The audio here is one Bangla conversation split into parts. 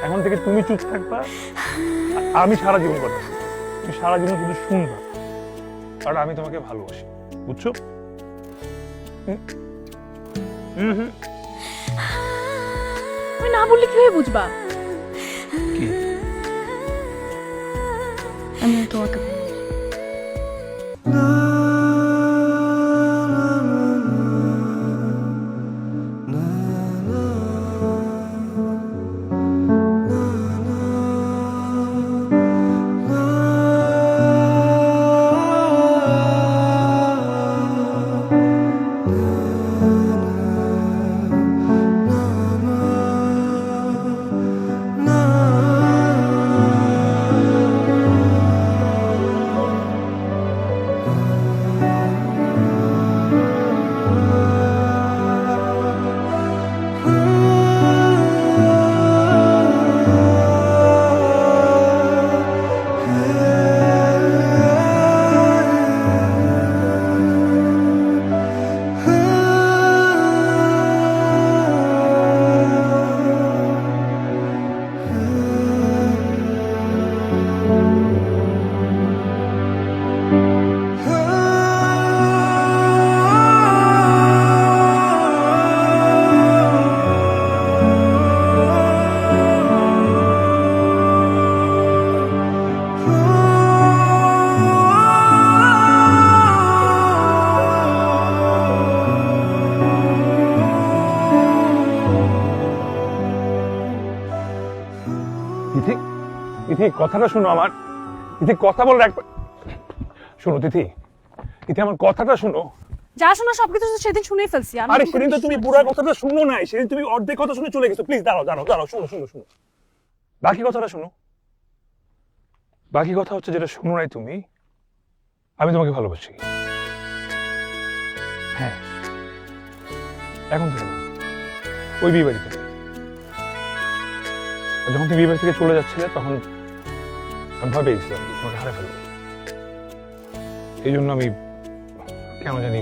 এখন থেকে তুমি চুপ থাকবা, আমি সারা জীবন কথা বলবো। তুমি সারা জীবন শুধু শুনবা, কারণ আমি তোমাকে ভালোবাসি, বুঝছো? তুমি না বললে কিভাবে বুঝবা? কি? আমি তোমাকে তিথি, তিথি কথাটা শোনো আমার। তিথি কথা বলার একবার শোনো। তিথি, তিথি আমার কথাটা শোনো। যা শোনা সবকিছু তো সেদিন শুনেই ফেলছি। আরে সেদিন তো তুমি পুরো কথাটা শুনো নাই, সেদিন তুমি অর্ধেক কথা শুনে চলে গেছো। প্লিজ দাঁড়াও দাঁড়াও দাঁড়াও, শোনো শোনো শোনো, বাকি কথাটা শোনো। বাকি কথা হচ্ছে যেটা শুনো নাই তুমি, আমি তোমাকে ভালোবাসি। হ্যাঁ, এখন থেকে না, ওই বিয়ে বাড়ি থেকে। যখন তুমি বিয়ে বাড়ি থেকে চলে যাচ্ছিলে তখন আমি ভয় পেয়ে গেছিলাম তোমাকে হারে ফেলবো। এই জন্য আমি কেন জানি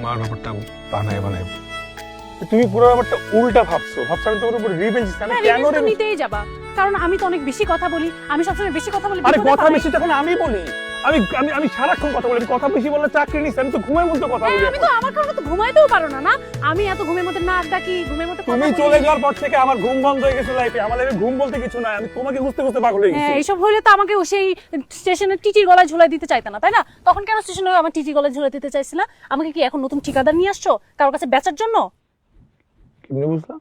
মার ব্যাপারটা বানায় বানায়। তুমি পুরো ব্যাপারটা উল্টা ভাবছো। আমি তোমার উপর রিভেঞ্জ নিচ্ছি। আমি কেন নিতেই যাবা? কারণ আমি তো অনেক বেশি কথা বলি। আমি সবসময় বেশি কথা বলি। আরে কথা বেশি তখন আমি বলি। আমি আমি আমি সারাক্ষণ কথা বলি। কথা বেশি বললে চাকরি নিচ্ছি। আমি তো ঘুমের মধ্যে কথা বলি। আমি তো আমার কারণে তো ঘুমাইতেও পারো না। না আমি এত ঘুমের মধ্যে নাক ডাকি, ঘুমের মধ্যে তুমি চলে যাওয়ার পর থেকে আমার ঘুম বন্ধ হয়ে গেছে লাইফে। আমার লাইফে ঘুম বলতে কিছু নাই। আমি তোমাকে খুঁজতে খুঁজতে পাগল হয়ে গেছি। হ্যাঁ, এইসব হইলে তো আমাকে সেই স্টেশনের টিটির গলায় ঝুলাই দিতে চাইতা না, তাই না? তখন কেন স্টেশনে আমার টিটির গলায় ঝুলাই দিতে চাইছিলা? আমাকে কি এখন নতুন ঠিকাদার নিয়ে আসছো কারোর কাছে বেচার জন্য? কেমনে বুঝলা?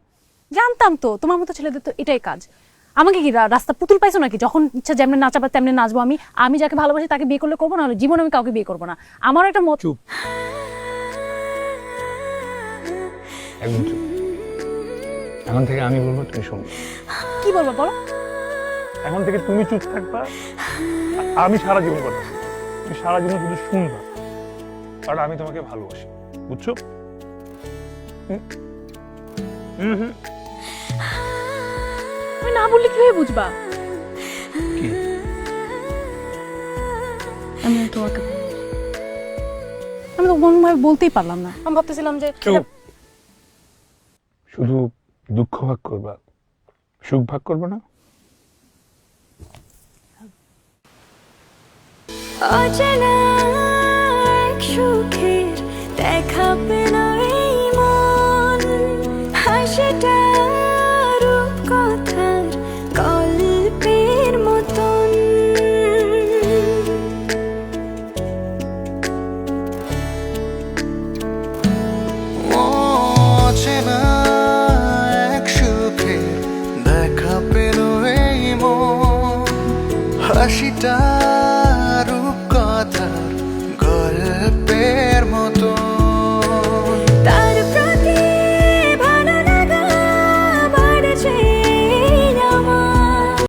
জানতাম তো তোমার মতো ছেলেদের তো এটাই কাজ। আমাকে কি রাস্তা পুতুল পাইছো নাকি? যখন ইচ্ছা যেমন নাচাবা তেমনি নাচবো। আমি যাকে ভালোবাসি তাকে বিয়ে করলে করবো, না হলে জীবনে আমি কাউকে বিয়ে করবো না। আমার একটা মত। চুপ, একদম চুপ। এখন থেকে আমি বলবো, তুমি শুনবে। কি বলবো বলো? এখন থেকে তুমি চুপ থাকবা, আমি সারা জীবন কথা বলবো। তুমি সারা জীবন শুধু শুনবা, কারণ আমি তোমাকে ভালোবাসি, বুঝছো? তুমি না বললে কিভাবে বুঝবা? কি? আমি তোমাকে আমি তো কোনোভাবে বলতেই পারলাম না। আমি ভাবতেছিলাম যে শুধু দুঃখ ভাগ করবা, সুখ ভাগ করবে না? অচেনা এক সুখের দেখা পেল এই মন, হাসিটা রূপকথার গল্পের মতন। অচেনা এক সুখের দেখা পেল এই মন, হাসিটা